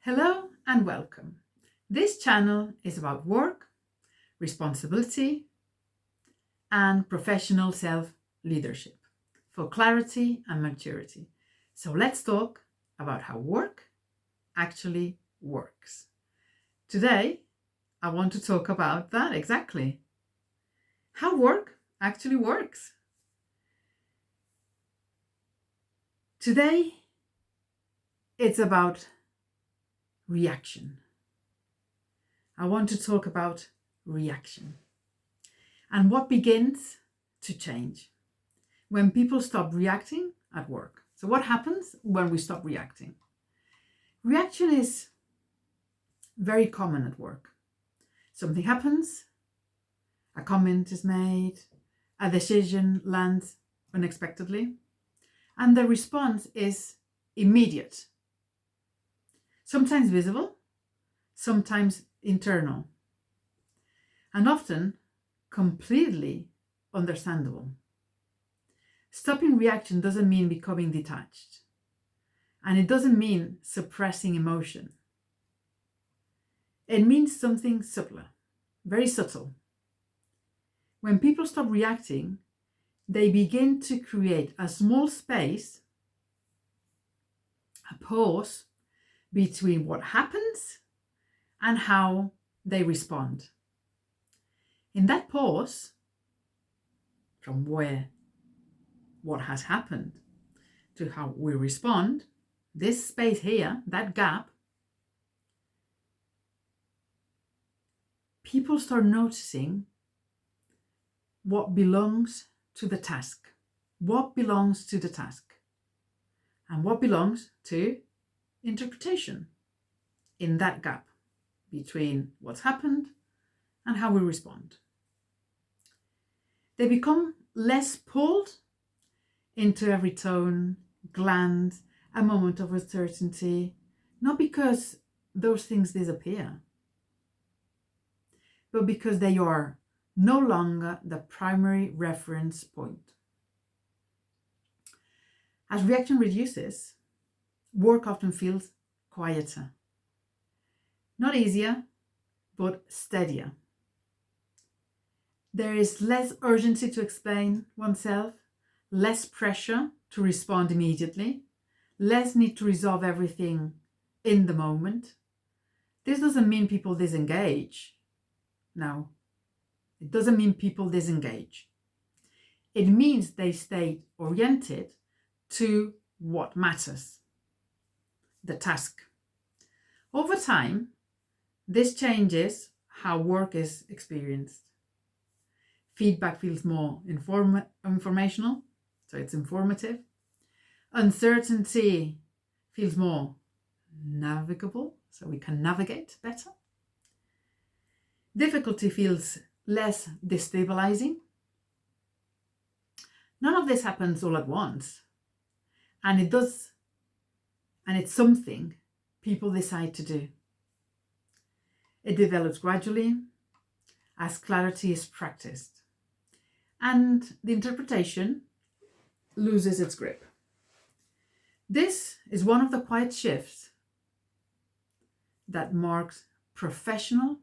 Hello and welcome. This channel is about work, responsibility, and professional self-leadership for clarity and maturity. So let's talk about how work actually works. Today, I want to talk about that exactly. How work actually works. Today, it's about reaction. I want to talk about reaction and what begins to change when people stop reacting at work. So what happens when we stop reacting? Reaction is very common at work. Something happens, a comment is made, a decision lands unexpectedly, and the response is immediate. Sometimes visible, sometimes internal, and often completely understandable. Stopping reaction doesn't mean becoming detached, and it doesn't mean suppressing emotion. It means something subtler, very subtle. When people stop reacting, they begin to create a small space, a pause between what happens and how they respond. In that pause, from what has happened to how we respond, this space here, that gap, people start noticing what belongs to the task, what belongs to the task, and what belongs to interpretation in that gap between what's happened and how we respond. They become less pulled into every tone, glance, a moment of uncertainty, not because those things disappear, but because they are no longer the primary reference point. As reaction reduces, work often feels quieter. Not easier, but steadier. There is less urgency to explain oneself, less pressure to respond immediately, less need to resolve everything in the moment. This doesn't mean people disengage. No, it doesn't mean people disengage. It means they stay oriented to what matters, the task. Over time, this changes how work is experienced. Feedback feels more informational, so it's informative. Uncertainty feels more navigable, so we can navigate better. Difficulty feels less destabilizing. None of this happens all at once, and it's something people decide to do. It develops gradually as clarity is practiced, and the interpretation loses its grip. This is one of the quiet shifts that marks professional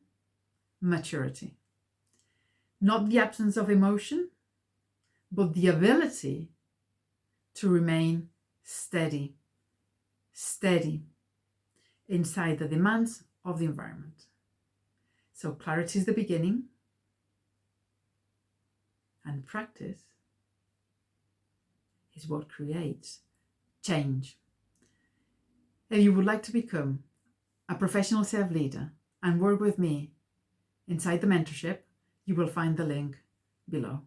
maturity. Not the absence of emotion, but the ability to remain steady inside the demands of the environment. So clarity is the beginning, and practice is what creates change. If you would like to become a professional self-leader and work with me inside the mentorship, you will find the link below.